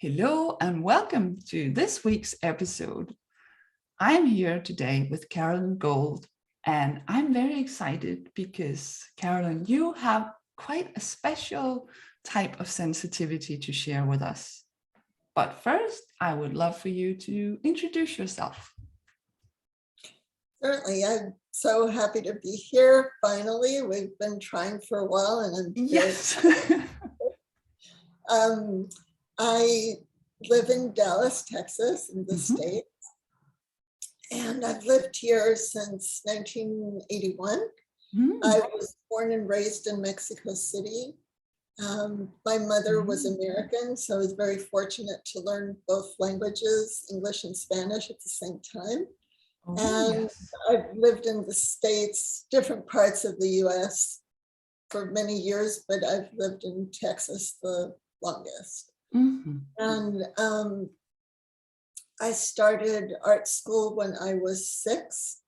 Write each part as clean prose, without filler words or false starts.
Hello and welcome to this week's episode. I'm here today with Carolyn Gold, and I'm very excited because, Carolyn, you have quite a special type of sensitivity to share with us. But first, I would love for you to introduce yourself. Certainly, I'm so happy to be here. Finally, we've been trying for a while, and I'm Yes. I live in Dallas, Texas, in the States, and I've lived here since 1981. I was born and raised in Mexico City. My mother was American, so I was very fortunate to learn both languages, English and Spanish, at the same time. And I've lived in the States, different parts of the US for many years, but I've lived in Texas the longest. And I started art school when I was 6.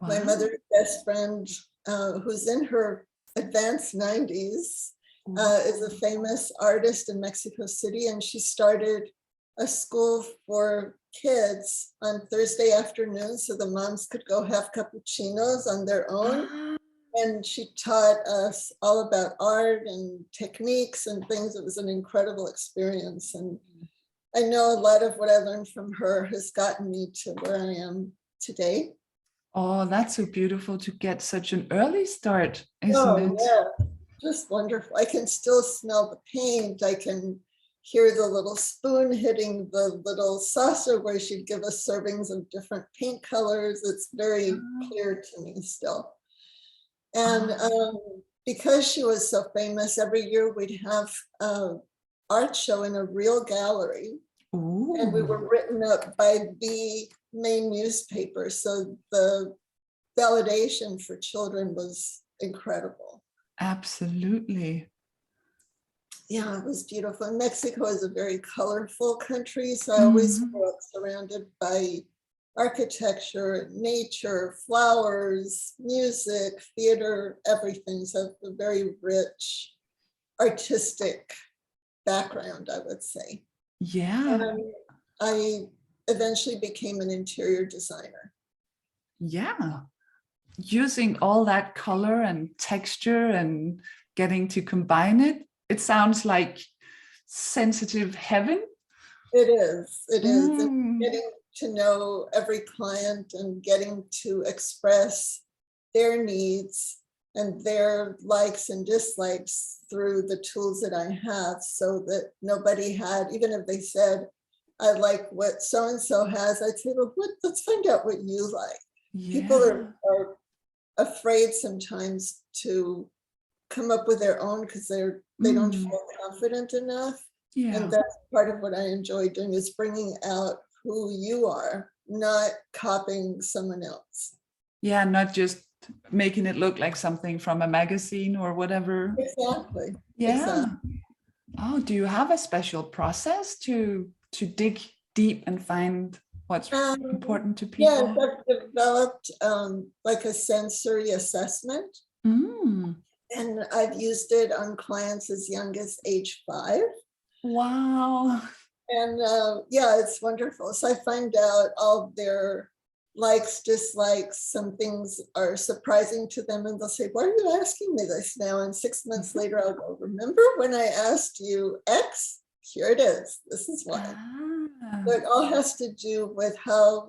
Wow. My mother's best friend, who's in her advanced 90s, is a famous artist in Mexico City, and she started a school for kids on Thursday afternoons so the moms could go have cappuccinos on their own. And she taught us all about art and techniques and things. It was an incredible experience. And I know a lot of what I learned from her has gotten me to where I am today. Oh, that's so beautiful to get such an early start, isn't it? Yeah, just wonderful. I can still smell the paint. I can hear the little spoon hitting the little saucer where she'd give us servings of different paint colors. It's very clear to me still. And because she was so famous, every year we'd have an art show in a real gallery. Ooh. And we were written up by the main newspaper. So the validation for children was incredible. Absolutely. Yeah, it was beautiful. And Mexico is a very colorful country. So I always grew up surrounded by architecture, nature, flowers, music, theater, everything. So a very rich artistic background, I would say. Yeah. And I eventually became an interior designer. Yeah. Using all that color and texture and getting to combine it, it sounds like sensitive heaven. It is. It is. And getting to know every client and getting to express their needs and their likes and dislikes through the tools that I have, so that nobody had, even if they said, I like what so-and-so has, I'd say, well, let's find out what you like. Yeah. People are afraid sometimes to come up with their own because they don't feel confident enough. Yeah. And that's part of what I enjoy doing, is bringing out who you are, not copying someone else. Yeah, not just making it look like something from a magazine or whatever. Exactly. Yeah. Exactly. Oh, do you have a special process to dig deep and find what's important to people? Yeah, I've developed like a sensory assessment. And I've used it on clients as young as age 5. Wow. And yeah, it's wonderful. So I find out all their likes, dislikes. Some things are surprising to them, and they'll say, why are you asking me this now? And 6 months later, I'll go, remember when I asked you X? Here it is. This is why. So it all has to do with how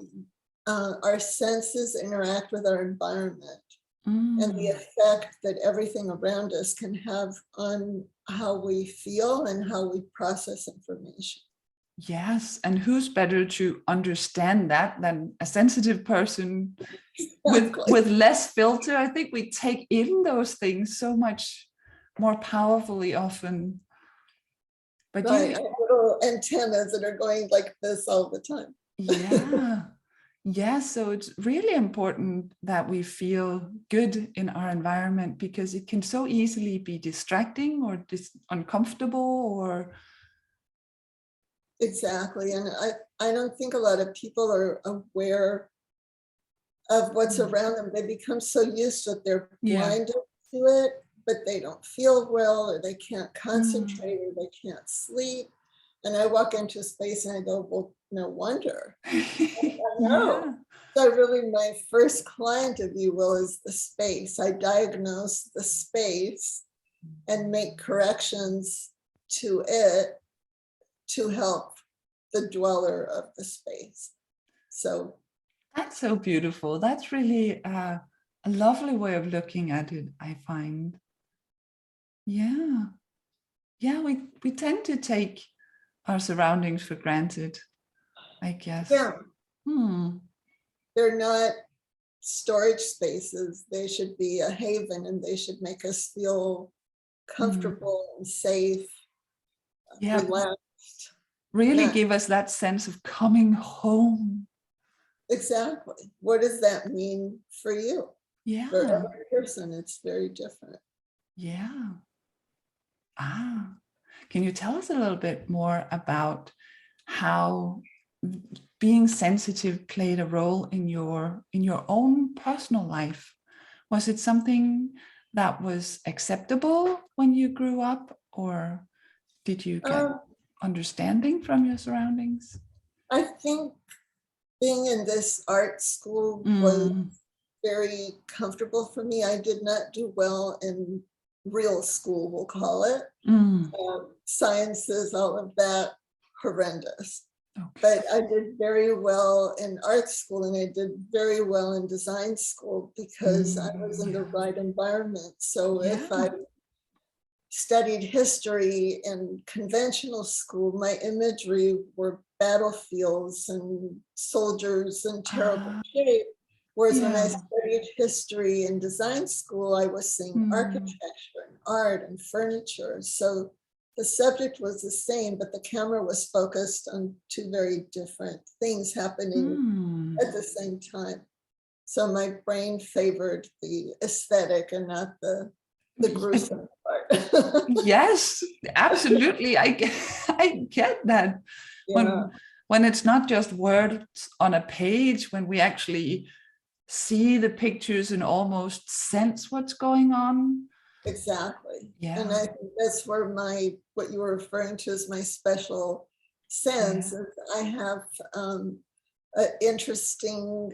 our senses interact with our environment. And the effect that everything around us can have on how we feel and how we process information. Yes, and who's better to understand that than a sensitive person with less filter? I think we take in those things so much more powerfully often. But right, little antennas that are going like this all the time. Yeah. Yeah, so it's really important that we feel good in our environment, because it can so easily be distracting or uncomfortable or... Exactly. And I don't think a lot of people are aware of what's around them. They become so used that they're blinded to it, but they don't feel well, or they can't concentrate, or they can't sleep. And I walk into a space and I go, well, no wonder. I know. Yeah. So really my first client, if you will, is the space. I diagnose the space and make corrections to it to help the dweller of the space. So That's so beautiful. That's really a lovely way of looking at it, I find. Yeah. Yeah, we tend to take our surroundings for granted, I guess. yeah, Hmm. they're not storage spaces. They should be a haven, and they should make us feel comfortable and safe, Yeah. relaxed. Really Not give us that sense of coming home. exactly. What does that mean for you? Yeah. For every person, it's very different. Yeah. Ah. Can you tell us a little bit more about how being sensitive played a role in your own personal life? Was it something that was acceptable when you grew up, or did you get understanding from your surroundings? I think being in this art school was very comfortable for me. I did not do well in real school, we'll call it. Sciences, all of that, horrendous. Okay. But I did very well in art school, and I did very well in design school because I was in the right environment. So if I studied history in conventional school, my imagery were battlefields and soldiers in terrible shape. Whereas when I studied history in design school, I was seeing architecture and art and furniture. So the subject was the same, but the camera was focused on two very different things happening at the same time. So my brain favored the aesthetic and not the gruesome part. Yes, absolutely. I get that. Yeah. When it's not just words on a page, when we actually see the pictures and almost sense what's going on. Exactly. Yeah. And I think that's where what you were referring to is my special sense. Is I have an interesting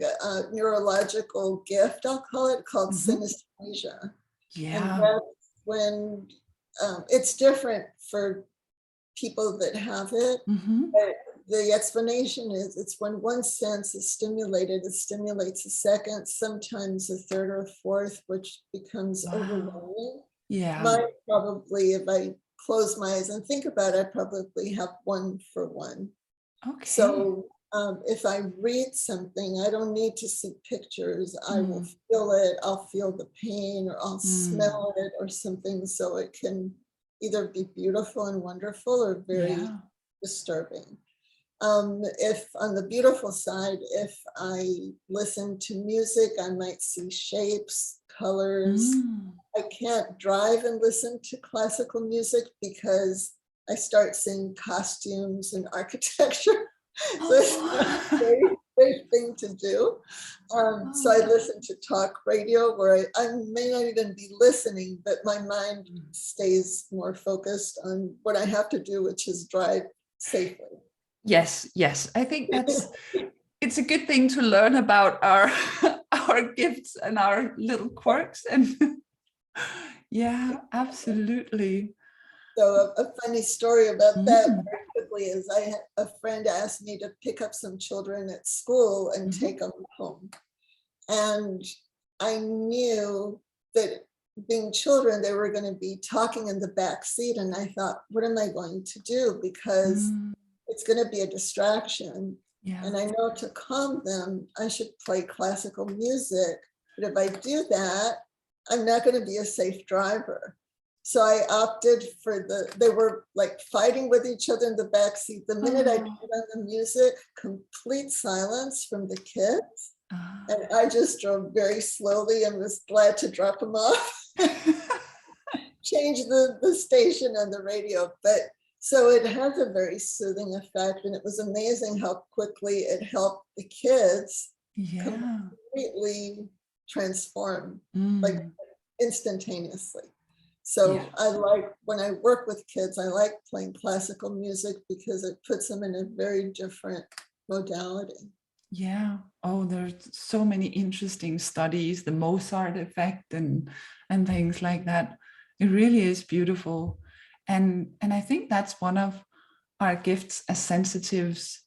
neurological gift, I'll call it, called synaesthesia. Yeah. And that's when it's different for people that have it. But the explanation is it's when one sense is stimulated, it stimulates a second, sometimes a third or a fourth, which becomes overwhelming. Yeah. Mine probably, if I close my eyes and think about it, I probably have 1 for 1. Okay. So if I read something, I don't need to see pictures. I will feel it. I'll feel the pain, or I'll smell it or something. So it can either be beautiful and wonderful or very disturbing. If on the beautiful side, if I listen to music, I might see shapes, colors. I can't drive and listen to classical music because I start seeing costumes and architecture. So it's not a very great thing to do. So I listen to talk radio where I may not even be listening, but my mind stays more focused on what I have to do, which is drive safely. Yes. I think it's a good thing to learn about our our gifts and our little quirks. And yeah, absolutely. So a funny story about that very quickly is a friend asked me to pick up some children at school and take them home. And I knew that being children, they were going to be talking in the back seat. And I thought, what am I going to do? Because it's going to be a distraction. Yeah. And I know to calm them, I should play classical music. But if I do that, I'm not going to be a safe driver. So I opted for they were like fighting with each other in the backseat. The minute I turned on the music, complete silence from the kids. And I just drove very slowly and was glad to drop them off. Change the station on the radio. But so it has a very soothing effect. And it was amazing how quickly it helped the kids completely transform, like instantaneously. So Yeah. I like, when I work with kids, I like playing classical music because it puts them in a very different modality. Yeah. Oh, there's so many interesting studies, the Mozart effect and things like that. It really is beautiful. And I think that's one of our gifts as sensitives,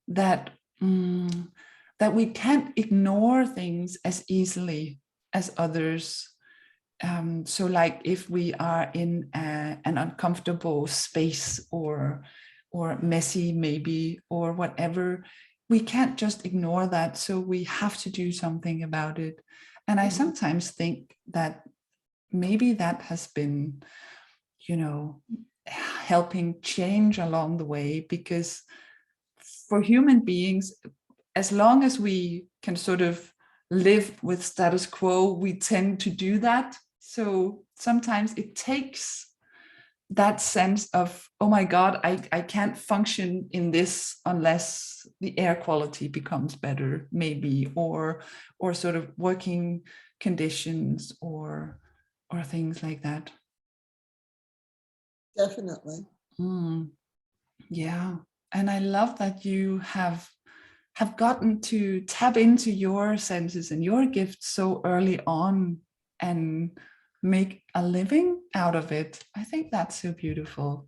that that we can't ignore things as easily as others. So like if we are in an uncomfortable space or messy maybe or whatever, we can't just ignore that. So we have to do something about it. And I sometimes think that maybe that has been, you know, helping change along the way, because for human beings, as long as we can sort of live with status quo, we tend to do that. So sometimes it takes that sense of, oh my God, I can't function in this unless the air quality becomes better, maybe, or sort of working conditions or things like that. Definitely. Yeah. And I love that you have gotten to tap into your senses and your gifts so early on and make a living out of it. I think that's so beautiful.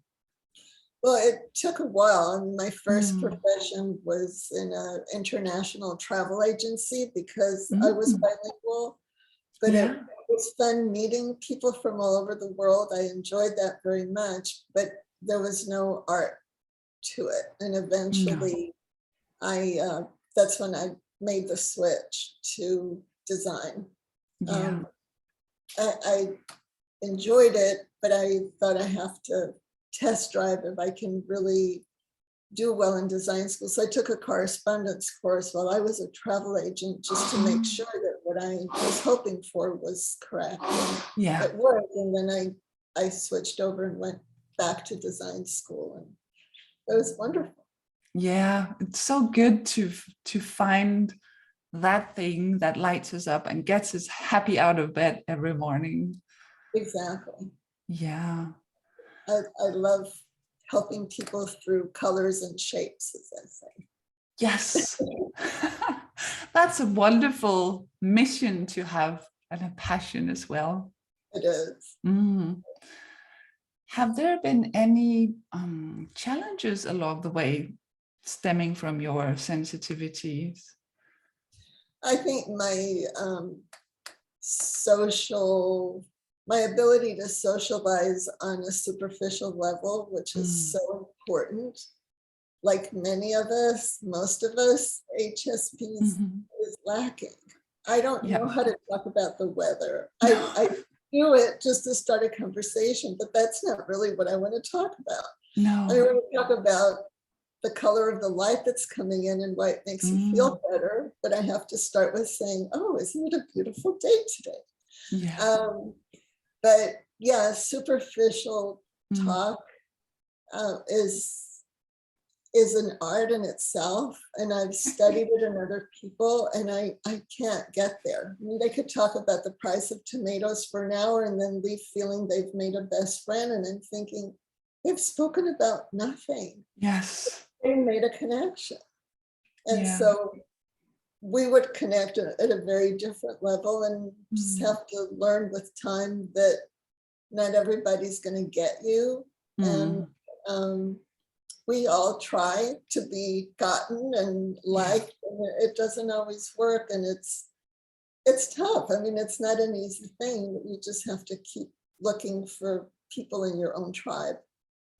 Well, it took a while. And my first Mm. profession was in an international travel agency because I was Mm. bilingual, but it Yeah. was fun meeting people from all over the world. I enjoyed that very much, but there was no art to it. And No. eventually that's when I made the switch to design. Yeah. Um, I enjoyed it, but I thought I have to test drive if I can really do well in design school. So I took a correspondence course while I was a travel agent just to make sure that what I was hoping for was correct. And Yeah. it worked. And then I switched over and went back to design school, and it was wonderful. Yeah. It's so good to find that thing that lights us up and gets us happy out of bed every morning. Exactly. Yeah. I love helping people through colors and shapes, as I say. Yes. That's a wonderful mission to have, and a passion as well. It is. Mm. Have there been any challenges along the way stemming from your sensitivities? I think social, my ability to socialize on a superficial level, which is Mm. so important. Like many of us, most of us, HSPs Mhm. is lacking. I don't Yeah. know how to talk about the weather. I do it just to start a conversation, but that's not really what I want to talk about. I No. want to talk about the color of the light that's coming in and why it makes you Mm. feel better. But I have to start with saying, oh, isn't it a beautiful day today? Yeah. Um, but yeah, superficial Mm. talk is an art in itself, and I've studied it in other people, and I can't get there. I mean, they could talk about the price of tomatoes for an hour and then leave feeling they've made a best friend, and I'm thinking, they've spoken about nothing. Yes. They made a connection. And Yeah. so we would connect at a very different level, and just Mm. have to learn with time that not everybody's going to get you. And Mm. we all try to be gotten and Yeah. liked, and it doesn't always work. And it's tough. I mean, it's not an easy thing, but you just have to keep looking for people in your own tribe.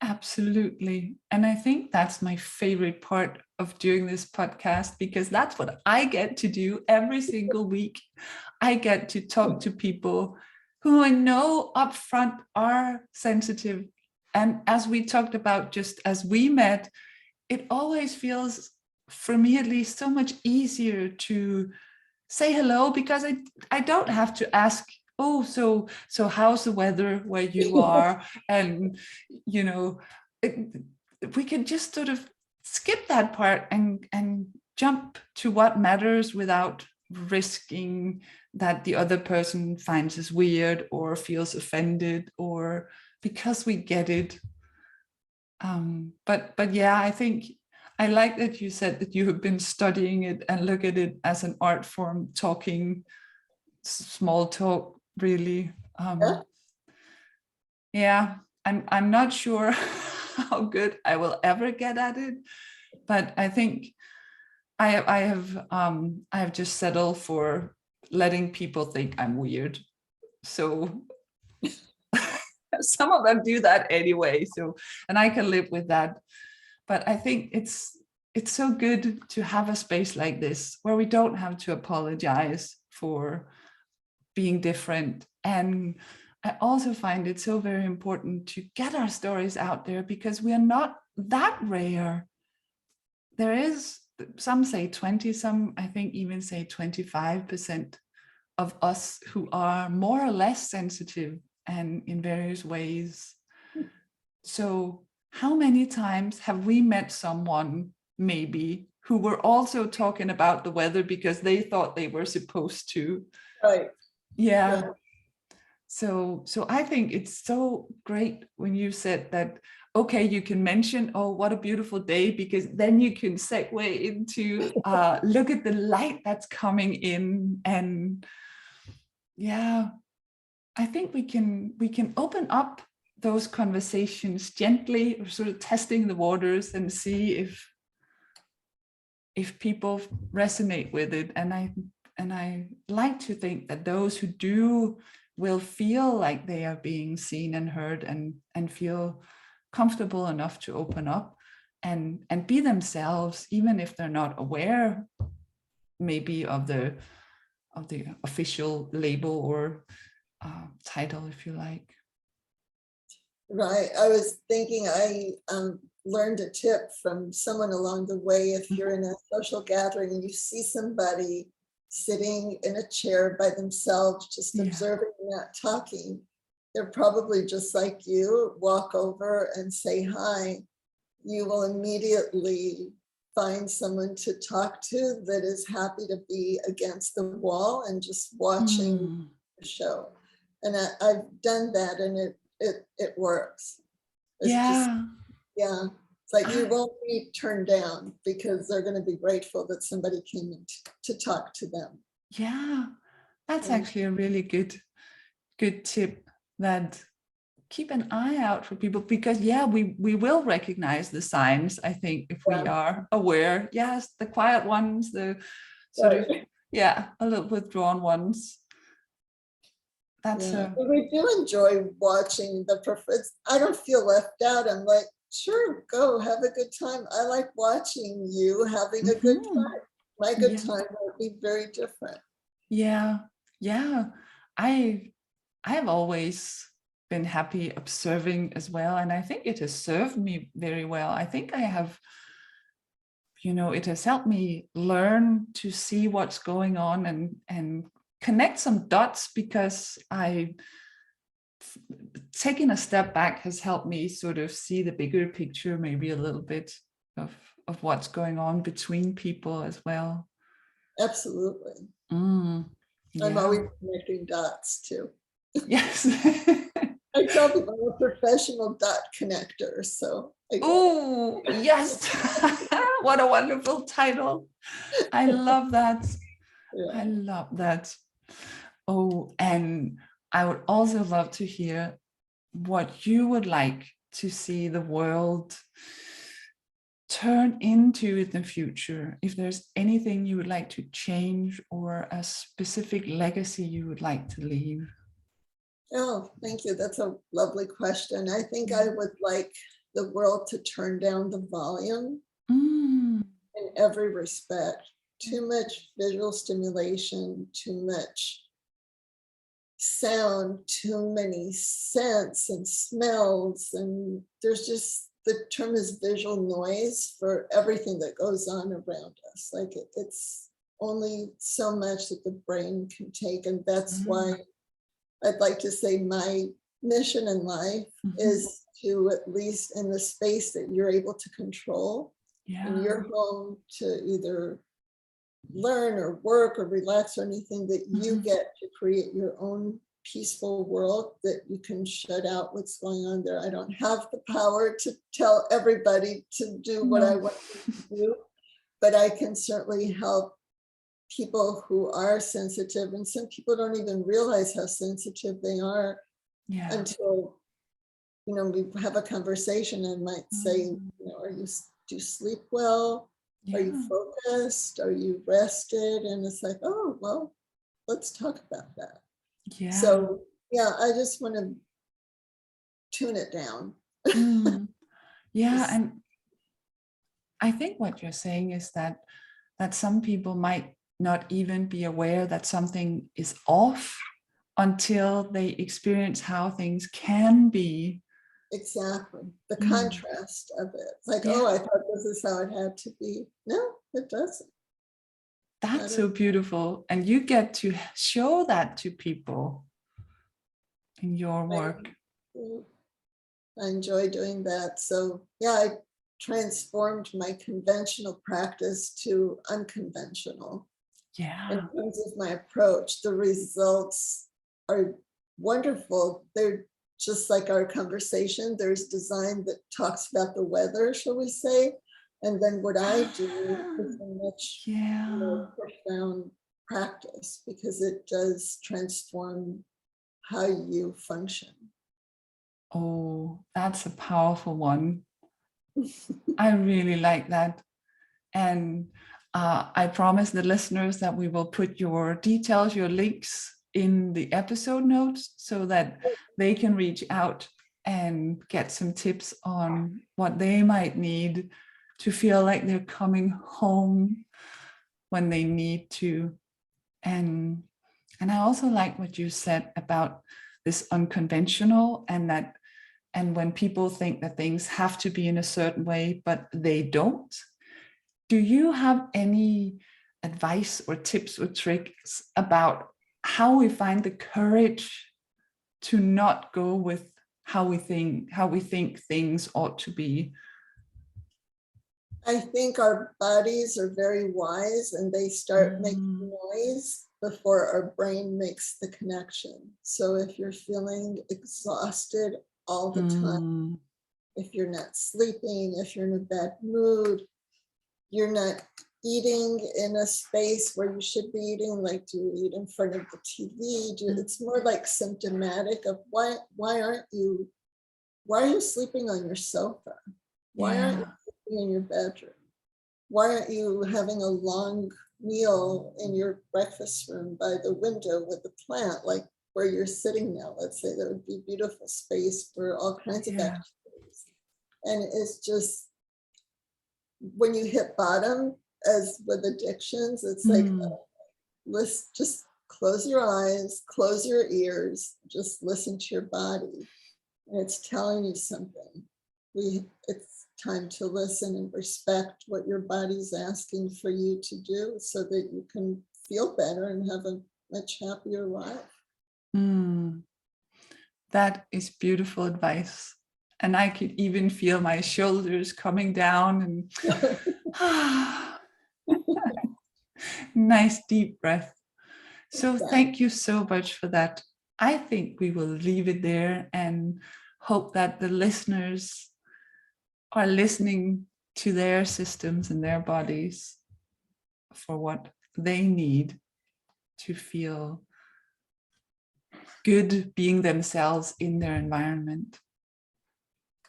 Absolutely. And I think that's my favorite part of doing this podcast, because that's what I get to do every single week. I get to talk to people who I know upfront are sensitive. And as we talked about just as we met, it always feels, for me at least, so much easier to say hello, because I don't have to ask, oh, so how's the weather where you are? And you know, it, we can just sort of skip that part and jump to what matters without risking that the other person finds us weird or feels offended, or because we get it. But yeah, I think I like that you said that you have been studying it and look at it as an art form, talking small talk, really. Yeah. Yeah, I'm not sure how good I will ever get at it, but I think I have just settled for letting people think I'm weird. So some of them do that anyway. So, and I can live with that. But I think it's so good to have a space like this where we don't have to apologize for being different. And I also find it so very important to get our stories out there, because we are not that rare. There is, some say 20, some I think even say 25% of us who are more or less sensitive and in various ways. So how many times have we met someone maybe who were also talking about the weather because they thought they were supposed to? Right. Yeah. Yeah. So I think it's so great when you said that, okay, you can mention, oh, what a beautiful day, because then you can segue into look at the light that's coming in. And yeah, I think we can open up those conversations gently, or sort of testing the waters and see if people resonate with it. And I like to think that those who do will feel like they are being seen and heard, and feel comfortable enough to open up and be themselves, even if they're not aware maybe of the official label or title, if you like. Right. I was thinking I learned a tip from someone along the way. If you're in a social gathering and you see somebody sitting in a chair by themselves, just observing, not talking, they're probably just like you. Walk over and say hi. You will immediately find someone to talk to that is happy to be against the wall and just watching the show. And I've done that, and it works. It's just, yeah. It's like you won't be turned down because they're going to be grateful that somebody came in to talk to them. Yeah, that's actually a really good tip, that keep an eye out for people, because we will recognize the signs, I think, if we are aware. Yes, the quiet ones, the sort of a little withdrawn ones. That's we do enjoy watching the performance. I don't feel left out. I'm like, sure, go have a good time. I like watching you having a good time. My good time will be very different. Yeah. I've always been happy observing as well, and I think it has served me very well. I think I have, it has helped me learn to see what's going on and connect some dots, because taking a step back has helped me sort of see the bigger picture, maybe a little bit of what's going on between people as well. Absolutely. I'm always connecting dots too. Yes. I tell people I'm a professional dot connector. So. Oh, yes. What a wonderful title. I love that. I love that. Oh, and I would also love to hear what you would like to see the world turn into in the future. If there's anything you would like to change, or a specific legacy you would like to leave. Oh, thank you. That's a lovely question. I think I would like the world to turn down the volume in every respect. Too much visual stimulation, too much sound, too many scents and smells. And there's just, the term is visual noise for everything that goes on around us. Like it's only so much that the brain can take. And that's why I'd like to say my mission in life is to, at least in the space that you're able to control in your home, to either learn or work or relax or anything, that you get to create your own peaceful world, that you can shut out what's going on there. I don't have the power to tell everybody to do what I want them to do, but I can certainly help people who are sensitive, and some people don't even realize how sensitive they are until, you know, we have a conversation and might say, you know, do you sleep well? Are you focused? Are you rested? And it's like, oh, well, let's talk about that. So yeah, I just want to tune it down. And I think what you're saying is that some people might not even be aware that something is off until they experience how things can be. Exactly. The contrast of it. Like, oh, I thought this is how it had to be. No, it doesn't. That's so beautiful. And you get to show that to people in your work. I enjoy doing that. So yeah, I transformed my conventional practice to unconventional. In terms of my approach, the results are wonderful. They're just like our conversation. There's design that talks about the weather, shall we say, and then what I do is a much more profound practice, because it does transform how you function. Oh, that's a powerful one. I really like that. And I promise the listeners that we will put your details, your links in the episode notes so that they can reach out and get some tips on what they might need to feel like they're coming home when they need to. And I also like what you said about this unconventional, and when people think that things have to be in a certain way, but they don't. Do you have any advice or tips or tricks about how we find the courage to not go with how we think things ought to be? I think our bodies are very wise, and they start making noise before our brain makes the connection. So if you're feeling exhausted all the time, if you're not sleeping, if you're in a bad mood, you're not eating in a space where you should be eating, like, do you eat in front of the TV? It's more like symptomatic of why are you sleeping on your sofa? Why aren't you sleeping in your bedroom? Why aren't you having a long meal in your breakfast room by the window with a plant, like where you're sitting now? Let's say that would be beautiful space for all kinds of activities. And it's just, when you hit bottom, as with addictions, it's like, let's just close your eyes, close your ears, just listen to your body. And it's telling you something. It's time to listen and respect what your body's asking for you to do, so that you can feel better and have a much happier life. That is beautiful advice. And I could even feel my shoulders coming down, and nice deep breath. So thank you so much for that. I think we will leave it there and hope that the listeners are listening to their systems and their bodies for what they need to feel good being themselves in their environment.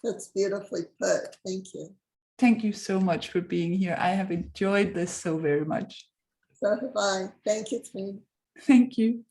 That's beautifully put. Thank you. Thank you so much for being here. I have enjoyed this so very much. So have I. Thank you, Trine. Thank you.